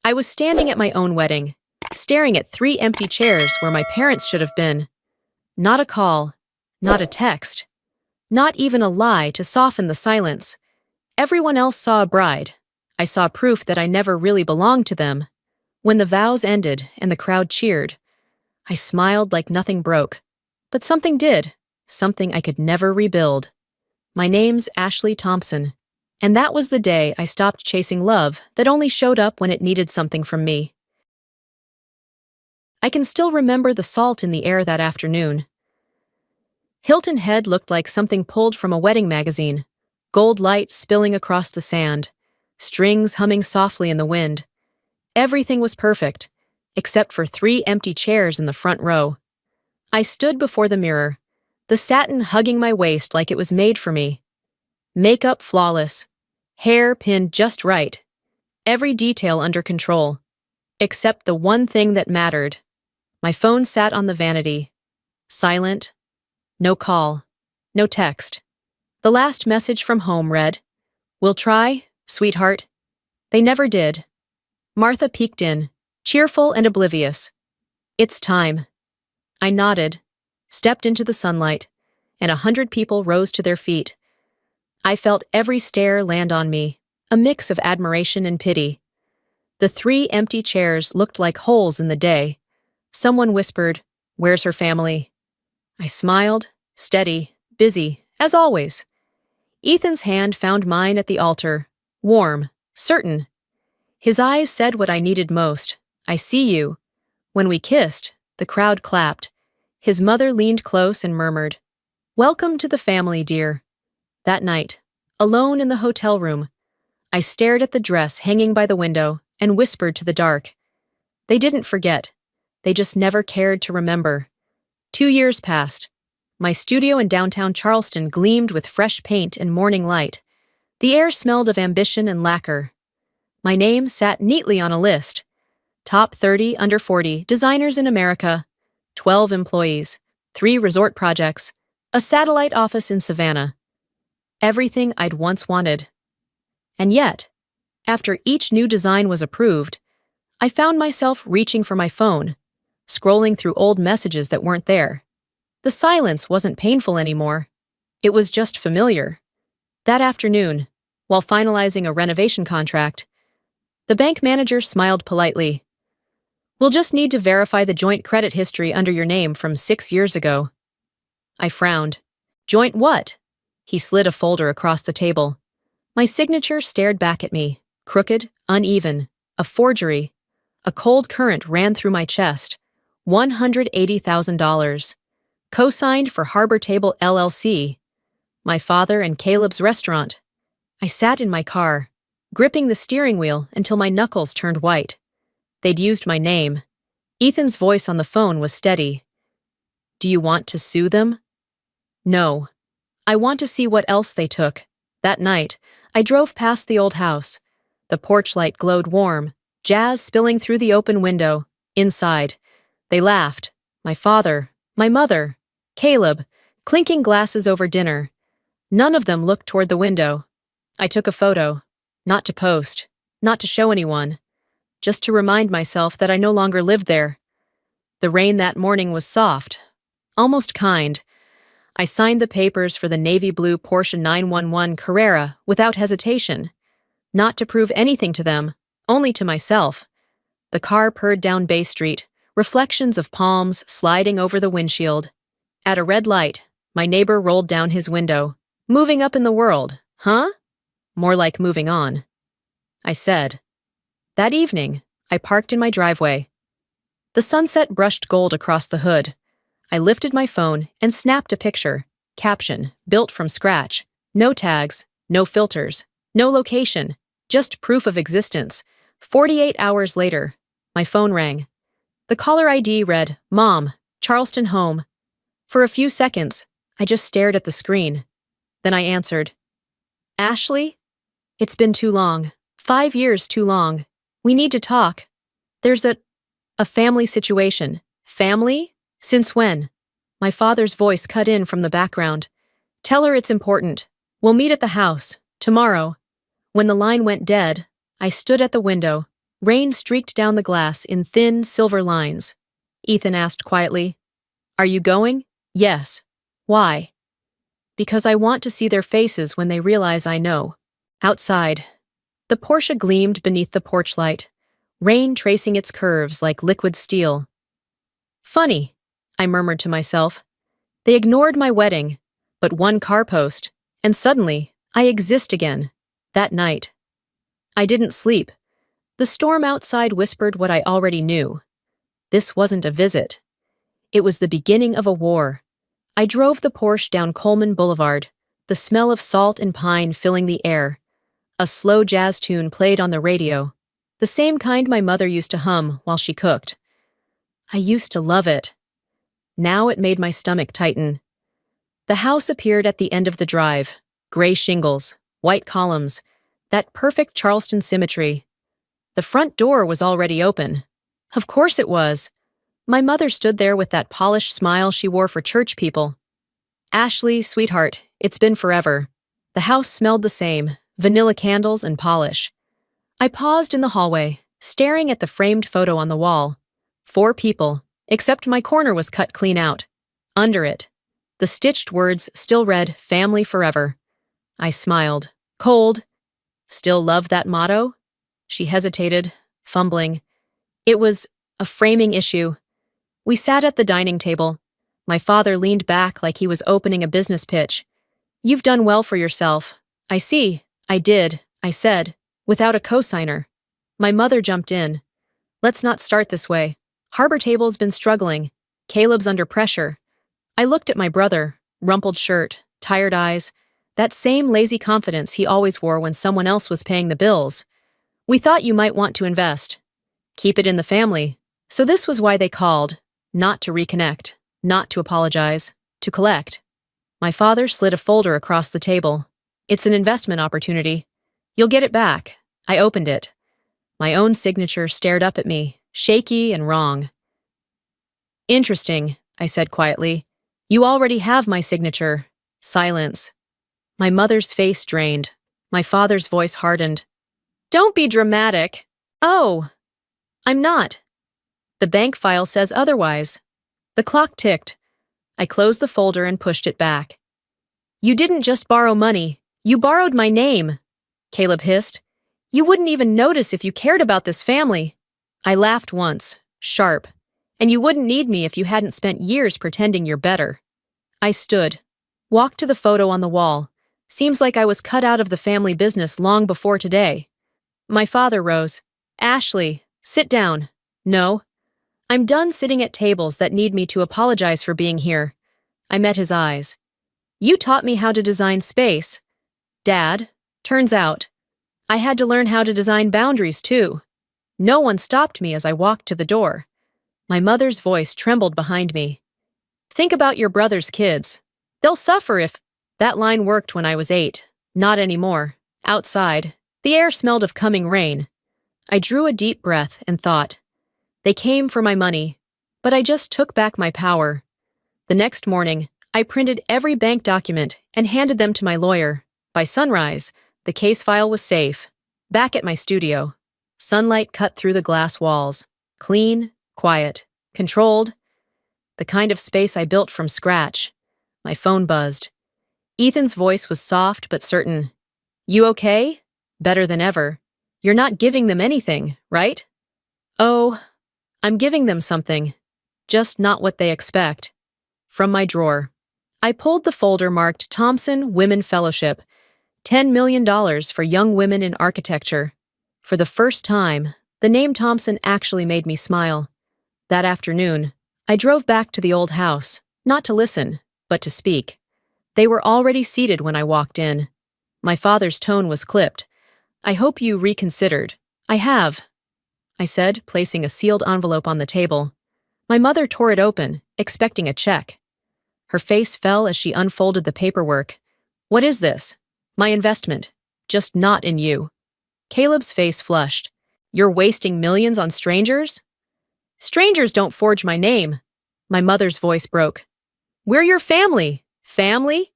I was standing at my own wedding, staring at 3 empty chairs where my parents should have been. Not a call, not a text, not even a lie to soften the silence. Everyone else saw a bride. I saw proof that I never really belonged to them. When the vows ended and the crowd cheered, I smiled like nothing broke. But something did, something I could never rebuild. My name's Ashley Thompson, and that was the day I stopped chasing love that only showed up when it needed something from me. I can still remember the salt in the air that afternoon. Hilton Head looked like something pulled from a wedding magazine, gold light spilling across the sand, strings humming softly in the wind. Everything was perfect, except for 3 empty chairs in the front row. I stood before the mirror, the satin hugging my waist like it was made for me. Makeup flawless, hair pinned just right, every detail under control, except the one thing that mattered. My phone sat on the vanity, silent, no call, no text. The last message from home read, "We'll try, sweetheart." They never did. Martha peeked in, cheerful and oblivious. "It's time." I nodded, stepped into the sunlight, and 100 people rose to their feet. I felt every stare land on me, a mix of admiration and pity. The 3 empty chairs looked like holes in the day. Someone whispered, "Where's her family?" I smiled, steady, busy, as always. Ethan's hand found mine at the altar, warm, certain. His eyes said what I needed most, "I see you." When we kissed, the crowd clapped. His mother leaned close and murmured, "Welcome to the family, dear." That night, alone in the hotel room, I stared at the dress hanging by the window and whispered to the dark. They didn't forget. They just never cared to remember. 2 years passed. My studio in downtown Charleston gleamed with fresh paint and morning light. The air smelled of ambition and lacquer. My name sat neatly on a list. Top 30 under 40 designers in America, 12 employees, 3 resort projects, a satellite office in Savannah. Everything I'd once wanted. And yet, after each new design was approved, I found myself reaching for my phone, scrolling through old messages that weren't there. The silence wasn't painful anymore. It was just familiar. That afternoon, while finalizing a renovation contract, the bank manager smiled politely. "We'll just need to verify the joint credit history under your name from 6 years ago." I frowned. "Joint what?" He slid a folder across the table. My signature stared back at me, crooked, uneven, a forgery. A cold current ran through my chest. $180,000. Co-signed for Harbor Table LLC. My father and Caleb's restaurant. I sat in my car, gripping the steering wheel until my knuckles turned white. They'd used my name. Ethan's voice on the phone was steady. "Do you want to sue them?" "No. I want to see what else they took." That night, I drove past the old house. The porch light glowed warm, jazz spilling through the open window. Inside, they laughed. My father, my mother, Caleb, clinking glasses over dinner. None of them looked toward the window. I took a photo, not to post, not to show anyone, just to remind myself that I no longer lived there. The rain that morning was soft, almost kind. I signed the papers for the navy blue Porsche 911 Carrera without hesitation, not to prove anything to them, only to myself. The car purred down Bay Street, reflections of palms sliding over the windshield. At a red light, my neighbor rolled down his window. "Moving up in the world, huh?" "More like moving on," I said. That evening, I parked in my driveway. The sunset brushed gold across the hood. I lifted my phone and snapped a picture. Caption, built from scratch. No tags, no filters, no location, just proof of existence. 48 hours later, my phone rang. The caller ID read, "Mom, Charleston home." For a few seconds, I just stared at the screen. Then I answered, "Ashley? It's been too long. 5 years too long. We need to talk. There's a family situation." "Family? Since when?" My father's voice cut in from the background. "Tell her it's important. We'll meet at the house, tomorrow." When the line went dead, I stood at the window, Rain streaked down the glass in thin, silver lines. Ethan asked quietly, "Are you going?" "Yes." "Why?" "Because I want to see their faces when they realize I know." Outside, the Porsche gleamed beneath the porch light, rain tracing its curves like liquid steel. "Funny," I murmured to myself. "They ignored my wedding, but one car post, and suddenly, I exist again." That night, I didn't sleep. The storm outside whispered what I already knew. This wasn't a visit. It was the beginning of a war. I drove the Porsche down Coleman Boulevard, the smell of salt and pine filling the air. A slow jazz tune played on the radio, the same kind my mother used to hum while she cooked. I used to love it. Now it made my stomach tighten. The house appeared at the end of the drive, gray shingles, white columns, that perfect Charleston symmetry. The front door was already open. Of course it was. My mother stood there with that polished smile she wore for church people. "Ashley, sweetheart, it's been forever." The house smelled the same, vanilla candles and polish. I paused in the hallway, staring at the framed photo on the wall. 4 people, except my corner was cut clean out. Under it, the stitched words still read, "Family Forever." I smiled. "Cold. Still love that motto?" She hesitated, fumbling. "It was a framing issue." We sat at the dining table. My father leaned back like he was opening a business pitch. "You've done well for yourself." "I see, I did," I said, without a cosigner. My mother jumped in. "Let's not start this way. Harbor Table's been struggling. Caleb's under pressure." I looked at my brother, rumpled shirt, tired eyes, that same lazy confidence he always wore when someone else was paying the bills. "We thought you might want to invest. Keep it in the family." So this was why they called. Not to reconnect, not to apologize, to collect. My father slid a folder across the table. "It's an investment opportunity. You'll get it back." I opened it. My own signature stared up at me, shaky and wrong. "Interesting," I said quietly. "You already have my signature." Silence. My mother's face drained. My father's voice hardened. "Don't be dramatic." "Oh, I'm not. The bank file says otherwise." The clock ticked. I closed the folder and pushed it back. "You didn't just borrow money. You borrowed my name," Caleb hissed. "You wouldn't even notice if you cared about this family." I laughed once, sharp. "And you wouldn't need me if you hadn't spent years pretending you're better." I stood, walked to the photo on the wall. Seems like I was cut out of the family business long before today. My father rose. "Ashley, sit down." "No. I'm done sitting at tables that need me to apologize for being here." I met his eyes. "You taught me how to design space." "Dad, turns out, I had to learn how to design boundaries too." No one stopped me as I walked to the door. My mother's voice trembled behind me. "Think about your brother's kids. They'll suffer if—" That line worked when I was 8. Not anymore. Outside, the air smelled of coming rain. I drew a deep breath and thought. They came for my money, but I just took back my power. The next morning, I printed every bank document and handed them to my lawyer. By sunrise, the case file was safe. Back at my studio, sunlight cut through the glass walls. Clean, quiet, controlled. The kind of space I built from scratch. My phone buzzed. Ethan's voice was soft but certain. "You okay?" "Better than ever." "You're not giving them anything, right?" "Oh, I'm giving them something. Just not what they expect." From my drawer, I pulled the folder marked Thompson Women Fellowship, $10 million for young women in architecture. For the first time, the name Thompson actually made me smile. That afternoon, I drove back to the old house, not to listen, but to speak. They were already seated when I walked in. My father's tone was clipped. "I hope you reconsidered." "I have," I said, placing a sealed envelope on the table. My mother tore it open, expecting a check. Her face fell as she unfolded the paperwork. "What is this?" "My investment. Just not in you." Caleb's face flushed. "You're wasting millions on strangers?" "Strangers don't forge my name." My mother's voice broke. "We're your family." "Family?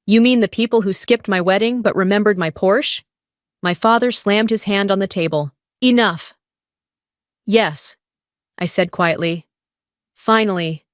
You mean the people who skipped my wedding but remembered my Porsche?" My father slammed his hand on the table. "Enough." Yes, I said quietly. Finally.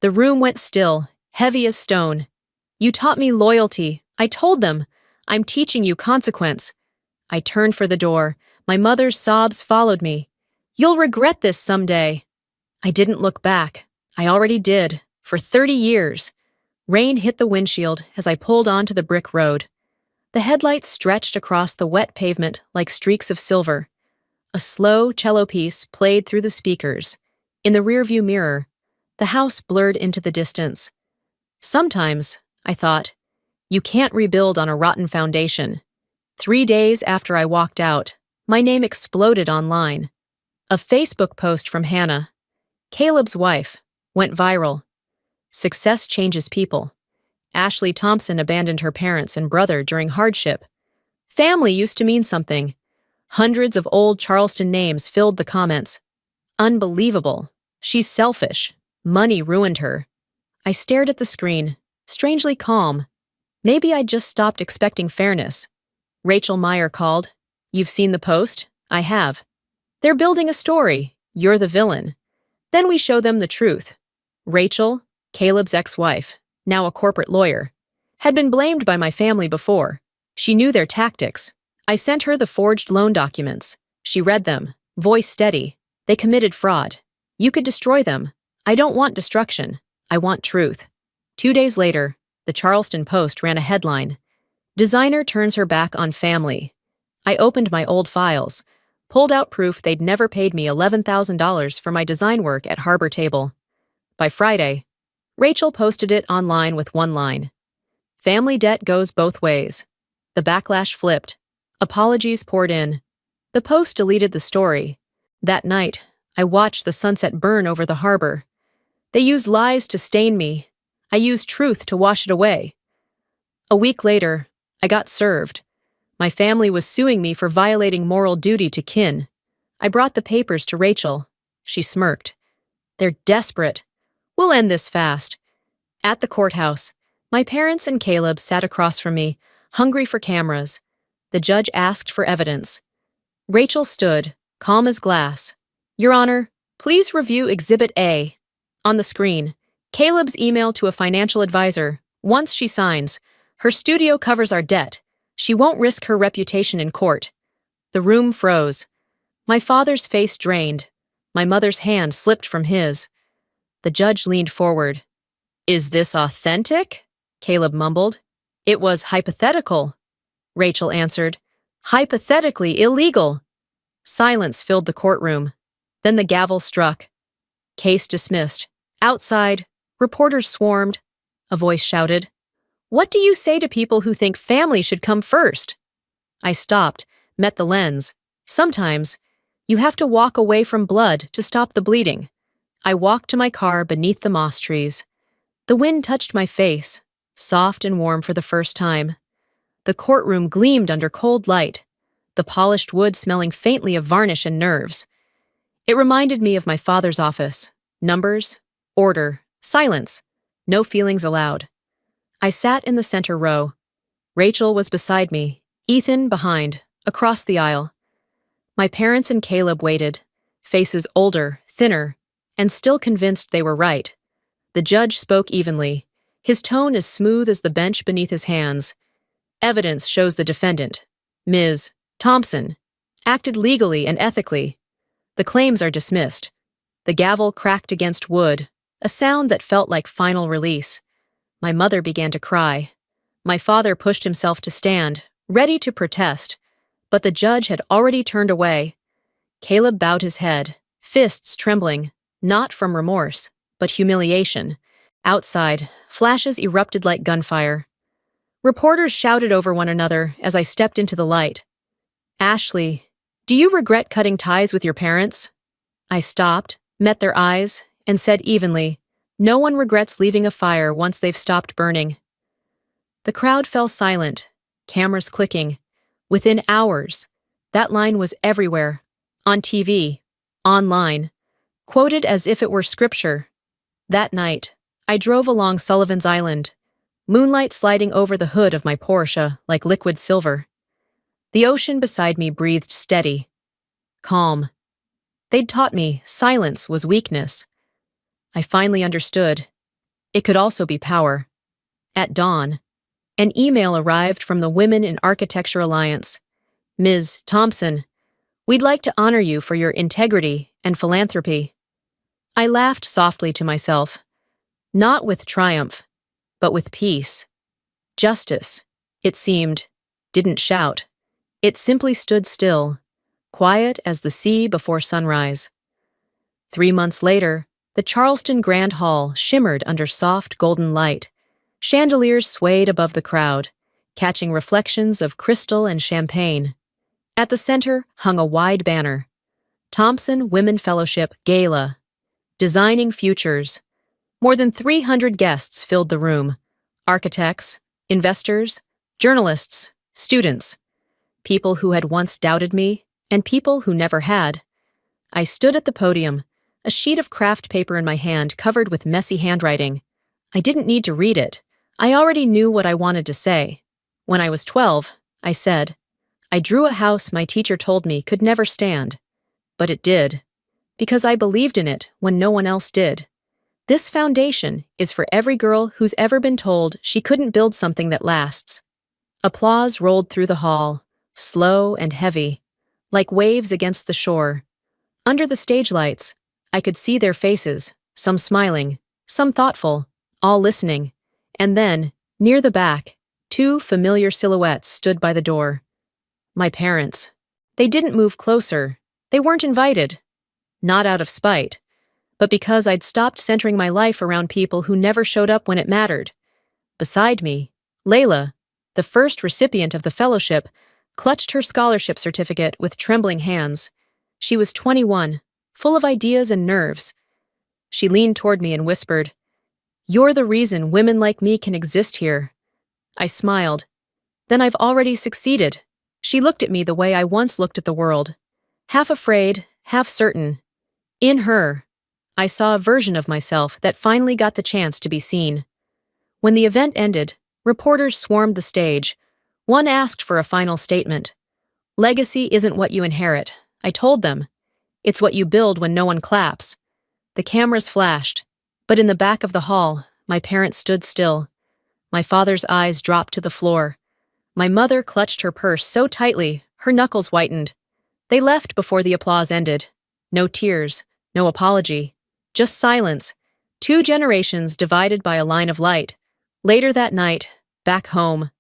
The room went still, heavy as stone. You taught me loyalty. I told them. I'm teaching you consequence. I turned for the door. My mother's sobs followed me. You'll regret this someday. I didn't look back. I already did. For 30 years. Rain hit the windshield as I pulled onto the brick road. The headlights stretched across the wet pavement like streaks of silver. A slow cello piece played through the speakers. In the rearview mirror, the house blurred into the distance. Sometimes, I thought, you can't rebuild on a rotten foundation. 3 days after I walked out, my name exploded online. A Facebook post from Hannah, Caleb's wife, went viral. Success changes people. Ashley Thompson abandoned her parents and brother during hardship. Family used to mean something. Hundreds of old Charleston names filled the comments. Unbelievable. She's selfish. Money ruined her. I stared at the screen, strangely calm. Maybe I'd just stopped expecting fairness. Rachel Meyer called. You've seen the post? I have. They're building a story. You're the villain. Then we show them the truth. Rachel, Caleb's ex-wife, now a corporate lawyer, had been blamed by my family before. She knew their tactics. I sent her the forged loan documents. She read them, voice steady. They committed fraud. You could destroy them. I don't want destruction. I want truth. 2 days later, the Charleston Post ran a headline. Designer turns her back on family. I opened my old files, pulled out proof they'd never paid me $11,000 for my design work at Harbor Table. By Friday, Rachel posted it online with one line. Family debt goes both ways. The backlash flipped. Apologies poured in. The Post deleted the story. That night, I watched the sunset burn over the harbor. They used lies to stain me. I used truth to wash it away. A week later, I got served. My family was suing me for violating moral duty to kin. I brought the papers to Rachel. She smirked. They're desperate. We'll end this fast. At the courthouse, my parents and Caleb sat across from me, hungry for cameras. The judge asked for evidence. Rachel stood, calm as glass. Your Honor, please review Exhibit A. On the screen, Caleb's email to a financial advisor. Once she signs, her studio covers our debt. She won't risk her reputation in court. The room froze. My father's face drained. My mother's hand slipped from his. The judge leaned forward. Is this authentic? Caleb mumbled. It was hypothetical, Rachel answered. Hypothetically illegal. Silence filled the courtroom. Then the gavel struck. Case dismissed. Outside, reporters swarmed. A voice shouted, What do you say to people who think family should come first? I stopped, met the lens. Sometimes, you have to walk away from blood to stop the bleeding. I walked to my car beneath the moss trees. The wind touched my face, soft and warm for the first time. The courtroom gleamed under cold light, the polished wood smelling faintly of varnish and nerves. It reminded me of my father's office. Numbers, order, silence, no feelings allowed. I sat in the center row. Rachel was beside me, Ethan behind, across the aisle. My parents and Caleb waited, faces older, thinner, and still convinced they were right. The judge spoke evenly, his tone as smooth as the bench beneath his hands. Evidence shows the defendant, Ms. Thompson, acted legally and ethically. The claims are dismissed. The gavel cracked against wood, a sound that felt like final release. My mother began to cry. My father pushed himself to stand, ready to protest, but the judge had already turned away. Caleb bowed his head, fists trembling, not from remorse, but humiliation. Outside, flashes erupted like gunfire. Reporters shouted over one another as I stepped into the light. Ashley, do you regret cutting ties with your parents? I stopped, met their eyes, and said evenly, no one regrets leaving a fire once they've stopped burning. The crowd fell silent, cameras clicking. Within hours, that line was everywhere, on TV, online, quoted as if it were scripture. That night, I drove along Sullivan's Island, moonlight sliding over the hood of my Porsche like liquid silver. The ocean beside me breathed steady, calm. They'd taught me silence was weakness. I finally understood. It could also be power. At dawn, an email arrived from the Women in Architecture Alliance. Ms. Thompson, we'd like to honor you for your integrity and philanthropy. I laughed softly to myself, not with triumph, but with peace. Justice, it seemed, didn't shout. It simply stood still, quiet as the sea before sunrise. 3 months later, the Charleston Grand Hall shimmered under soft golden light. Chandeliers swayed above the crowd, catching reflections of crystal and champagne. At the center hung a wide banner, Thompson Women Fellowship Gala, Designing Futures. More than 300 guests filled the room, architects, investors, journalists, students, people who had once doubted me, and people who never had. I stood at the podium, a sheet of craft paper in my hand covered with messy handwriting. I didn't need to read it. I already knew what I wanted to say. When I was 12, I said, I drew a house my teacher told me could never stand. But it did, because I believed in it when no one else did. This foundation is for every girl who's ever been told she couldn't build something that lasts. Applause rolled through the hall, slow and heavy, like waves against the shore. Under the stage lights, I could see their faces, some smiling, some thoughtful, all listening. And then, near the back, 2 familiar silhouettes stood by the door. My parents. They didn't move closer. They weren't invited. Not out of spite, but because I'd stopped centering my life around people who never showed up when it mattered. Beside me, Layla, the first recipient of the fellowship, clutched her scholarship certificate with trembling hands. She was 21, full of ideas and nerves. She leaned toward me and whispered, You're the reason women like me can exist here. I smiled. Then I've already succeeded. She looked at me the way I once looked at the world. Half afraid, half certain. In her, I saw a version of myself that finally got the chance to be seen. When the event ended, reporters swarmed the stage. One asked for a final statement. Legacy isn't what you inherit, I told them. It's what you build when no one claps. The cameras flashed, but in the back of the hall, my parents stood still. My father's eyes dropped to the floor. My mother clutched her purse so tightly, her knuckles whitened. They left before the applause ended. No tears, no apology, just silence. 2 generations divided by a line of light. Later that night, back home,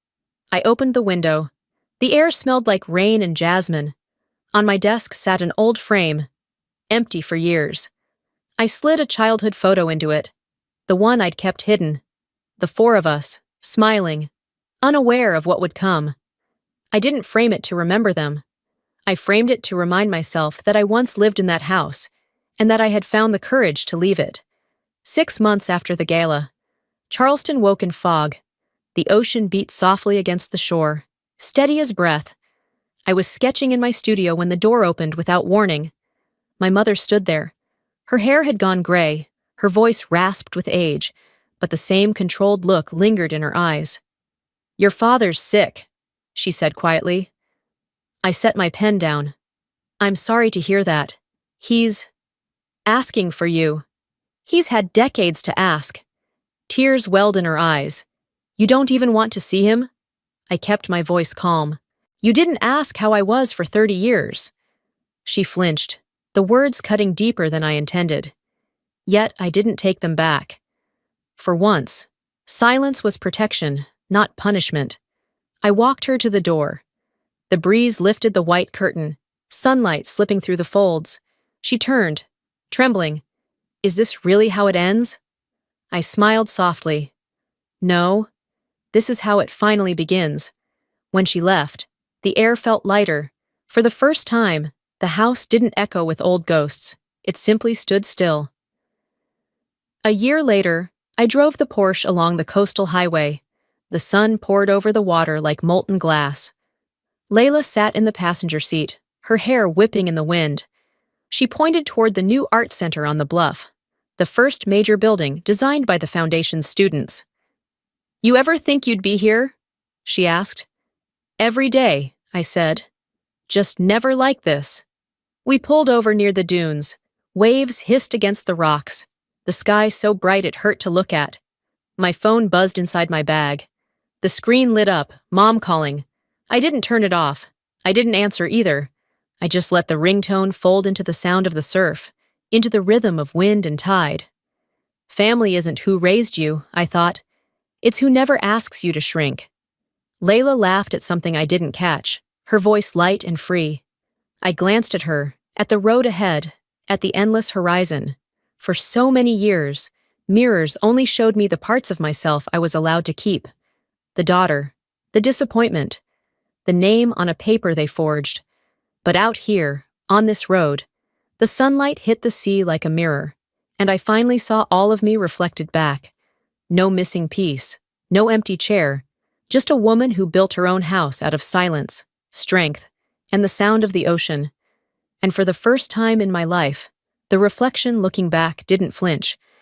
I opened the window. The air smelled like rain and jasmine. On my desk sat an old frame, empty for years. I slid a childhood photo into it, the one I'd kept hidden. The 4 of us, smiling, unaware of what would come. I didn't frame it to remember them. I framed it to remind myself that I once lived in that house, and that I had found the courage to leave it. 6 months after the gala, Charleston woke in fog. The ocean beat softly against the shore, steady as breath. I was sketching in my studio when the door opened without warning. My mother stood there. Her hair had gone gray, her voice rasped with age, but the same controlled look lingered in her eyes. Your father's sick, she said quietly. I set my pen down. I'm sorry to hear that. He's asking for you. He's had decades to ask. Tears welled in her eyes. You don't even want to see him? I kept my voice calm. You didn't ask how I was for 30 years. She flinched, the words cutting deeper than I intended. Yet I didn't take them back. For once, silence was protection, not punishment. I walked her to the door. The breeze lifted the white curtain, sunlight slipping through the folds. She turned, trembling. Is this really how it ends? I smiled softly. No, this is how it finally begins. When she left, the air felt lighter. For the first time, the house didn't echo with old ghosts. It simply stood still. A year later, I drove the Porsche along the coastal highway. The sun poured over the water like molten glass. Layla sat in the passenger seat, her hair whipping in the wind. She pointed toward the new art center on the bluff, the first major building designed by the Foundation's students. You ever think you'd be here? She asked. Every day, I said. Just never like this. We pulled over near the dunes. Waves hissed against the rocks. The sky so bright it hurt to look at. My phone buzzed inside my bag. The screen lit up, Mom calling. I didn't turn it off. I didn't answer either. I just let the ringtone fold into the sound of the surf, into the rhythm of wind and tide. Family isn't who raised you, I thought. It's who never asks you to shrink. Layla laughed at something I didn't catch, her voice light and free. I glanced at her, at the road ahead, at the endless horizon. For so many years, mirrors only showed me the parts of myself I was allowed to keep. The daughter, the disappointment, the name on a paper they forged. But out here, on this road, the sunlight hit the sea like a mirror, and I finally saw all of me reflected back. No missing piece, no empty chair, just a woman who built her own house out of silence, strength, and the sound of the ocean. And for the first time in my life, the reflection looking back didn't flinch.